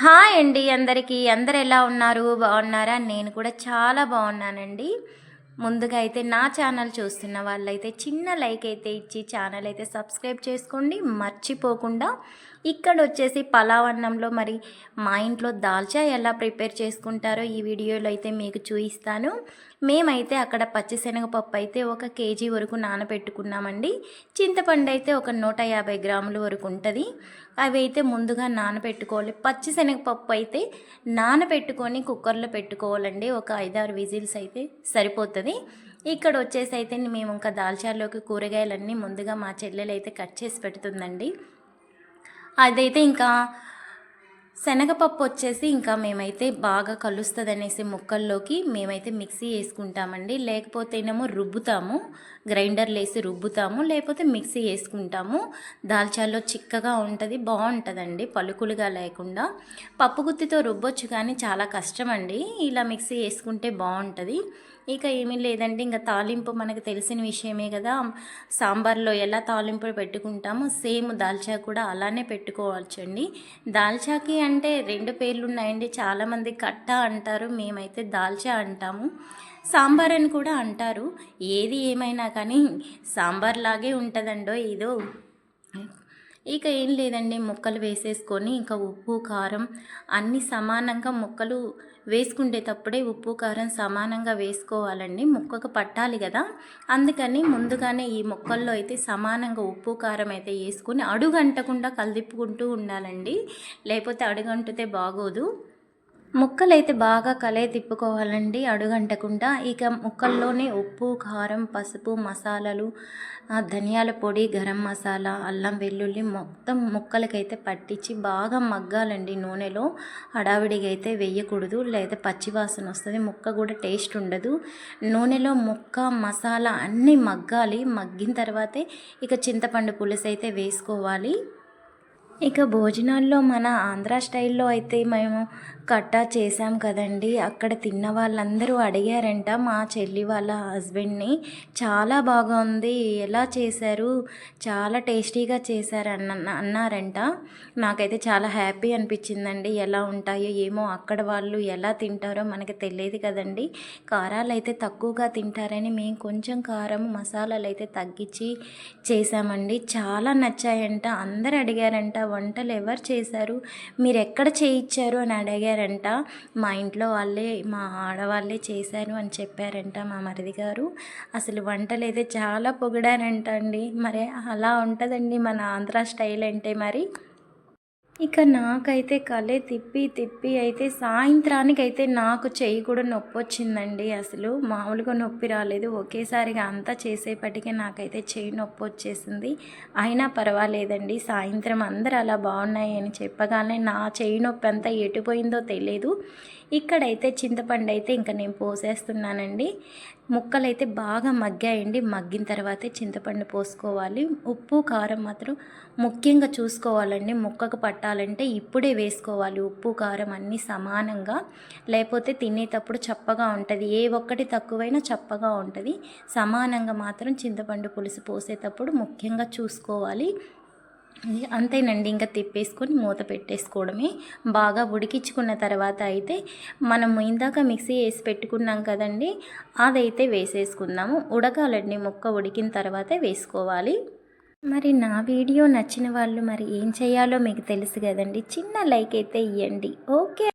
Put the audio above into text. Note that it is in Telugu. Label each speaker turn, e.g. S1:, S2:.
S1: హాయ్ అండి అందరికీ. అందరు ఎలా ఉన్నారు? బాగున్నారా? నేను కూడా చాలా బాగున్నానండి. ముందుగా అయితే నా ఛానల్ చూస్తున్న వాళ్ళైతే చిన్న లైక్ అయితే ఇచ్చి ఛానల్ అయితే సబ్స్క్రైబ్ చేసుకోండి మర్చిపోకుండా. ఇక్కడ వచ్చేసి పలావ్ అన్నంలో మరి మా ఇంట్లో దాల్చా ఎలా ప్రిపేర్ చేసుకుంటారో ఈ వీడియోలో అయితే మీకు చూపిస్తాను. మేమైతే అక్కడ పచ్చిశనగపప్పు అయితే 1 కేజీ వరకు నానబెట్టుకున్నామండి. చింతపండు అయితే ఒక 150 గ్రాముల వరకు ఉంటుంది. అవి అయితే ముందుగా నానబెట్టుకోవాలి. పచ్చిశనగపప్పు అయితే నానబెట్టుకొని కుక్కర్లో పెట్టుకోవాలండి. ఒక 5-6 విజిల్స్ అయితే సరిపోతుంది. ఇక్కడ వచ్చేసి అయితే మేము ఇంకా దాల్చాలోకి కూరగాయలన్నీ ముందుగా మా చెల్లెలు అయితే కట్ చేసి పెడుతుందండి. అదైతే ఇంకా శనగపప్పు వచ్చేసి ఇంకా మేమైతే బాగా కలుస్తుంది అనేసి ముక్కల్లోకి మేమైతే మిక్సీ వేసుకుంటామండి. లేకపోతేనేమో రుబ్బుతాము, గ్రైండర్లో వేసి రుబ్బుతాము, లేకపోతే మిక్సీ వేసుకుంటాము. దాల్చాల్లో చిక్కగా ఉంటుంది, బాగుంటుందండి పలుకులుగా లేకుండా. పప్పు గుత్తితో రుబ్బొచ్చు కానీ చాలా కష్టం అండి. ఇలా మిక్సీ వేసుకుంటే బాగుంటుంది. ఇక ఏమీ లేదండి, ఇంకా తాలింపు మనకు తెలిసిన విషయమే కదా. సాంబార్లో ఎలా తాలింపు పెట్టుకుంటామో సేమ్ దాల్చా కూడా అలానే పెట్టుకోవచ్చండి. దాల్చాకి అంటే 2 పేర్లు ఉన్నాయండి. చాలామంది కట్ట అంటారు, మేమైతే దాల్చా అంటాము. సాంబార్ అని కూడా అంటారు. ఏది ఏమైనా కానీ సాంబార్ లాగే ఉంటుందండో ఏదో. ఇక ఏం లేదండి, ముక్కలు వేసేసుకొని ఇంకా ఉప్పు కారం అన్నీ సమానంగా ముక్కలు వేసుకునేటప్పుడే ఉప్పు కారం సమానంగా వేసుకోవాలండి. ముక్కకు పట్టాలి కదా, అందుకని ముందుగానే ఈ ముక్కల్లో అయితే సమానంగా ఉప్పు కారం అయితే వేసుకొని అడుగంటకుండా కలిపుకుంటూ ఉండాలండి. లేకపోతే అడుగంటితే బాగోదు. ముక్కలైతే బాగా తిప్పుకోవాలండి అడుగంటకుండా. ఇక ముక్కల్లోనే ఉప్పు కారం పసుపు మసాలాలు ధనియాల పొడి గరం మసాలా అల్లం వెల్లుల్లి మొత్తం ముక్కలకైతే పట్టించి బాగా మగ్గాలండి. నూనెలో హడావిడిగా అయితే వేయకూడదు, లేదా పచ్చివాసన వస్తుంది, ముక్క కూడా టేస్ట్ ఉండదు. నూనెలో ముక్క మసాలా అన్నీ మగ్గాలి. మగ్గిన తర్వాతే ఇక చింతపండు పులుసు అయితే వేసుకోవాలి. ఇక భోజనాల్లో మన ఆంధ్ర స్టైల్లో అయితే మేము కట్టా చేసాం కదండి. అక్కడ తిన్న వాళ్ళందరూ అడిగారంట మా చెల్లి వాళ్ళ హస్బెండ్ని, చాలా బాగుంది, ఎలా చేశారు, చాలా టేస్టీగా చేశారు అన్నారంట. నాకైతే చాలా హ్యాపీ అనిపించిందండి. ఎలా ఉంటాయో ఏమో అక్కడ వాళ్ళు ఎలా తింటారో మనకి తెలియదు కదండి. కారాలు అయితే తక్కువగా తింటారని మేము కొంచెం కారం మసాలాలు అయితే తగ్గించి చేసామండి. చాలా నచ్చాయంట. అందరు అడిగారంట వంటలు ఎవరు చేశారు, మీరు ఎక్కడ చేయించారు అని అడిగారంట. మా ఇంట్లో వాళ్ళే, మా ఆడవాళ్ళే చేశారు అని చెప్పారంట మా మరిది గారు. అసలు వంటలు అయితే చాలా పొగిడారంట అండి. మరి అలా ఉంటుందండి మన ఆంధ్ర స్టైల్ అంటే. మరి ఇక నాకైతే తిప్పి తిప్పి అయితే సాయంత్రానికి అయితే నాకు చెయ్యి కూడా నొప్పి వచ్చిందండి. అసలు మామూలుగా నొప్పి రాలేదు. ఒకేసారిగా అంతా చేసేపటికే నాకైతే చెయ్యి నొప్పి వచ్చేసింది. అయినా పర్వాలేదండి, సాయంత్రం అందరూ అలా బాగున్నాయి అని చెప్పగానే నా చెయ్యి నొప్పి అంతా ఎటుపోయిందో తెలియదు. ఇక్కడైతే చింతపండు అయితే ఇంకా నేను పోసేస్తున్నానండి. ముక్కలైతే బాగా మగ్గాయండి. మగ్గిన తర్వాతే చింతపండు పోసుకోవాలి. ఉప్పు కారం మాత్రం ముఖ్యంగా చూసుకోవాలండి. ముక్కకు పట్టాలంటే ఇప్పుడే వేసుకోవాలి ఉప్పు కారం అన్నీ సమానంగా. లేకపోతే తినేటప్పుడు చప్పగా ఉంటుంది, ఏ ఒక్కటి తక్కువైనా చప్పగా ఉంటుంది. సమానంగా మాత్రం చింతపండు పులుసు పోసేటప్పుడు ముఖ్యంగా చూసుకోవాలి. అంతేనండి, ఇంకా తిప్పేసుకొని మూత పెట్టేసుకోవడమే. బాగా ఉడికించుకున్న తర్వాత అయితే మనం ఇందాక మిక్సీ వేసి పెట్టుకున్నాం కదండి, అదైతే వేసేసుకుందాము. ఉడకాలండి, ముక్క ఉడికిన తర్వాతే వేసుకోవాలి. మరి నా వీడియో నచ్చిన వాళ్ళు మరి ఏం చేయాలో మీకు తెలుసు కదండి. చిన్న లైక్ అయితే ఇవ్వండి. ఓకే.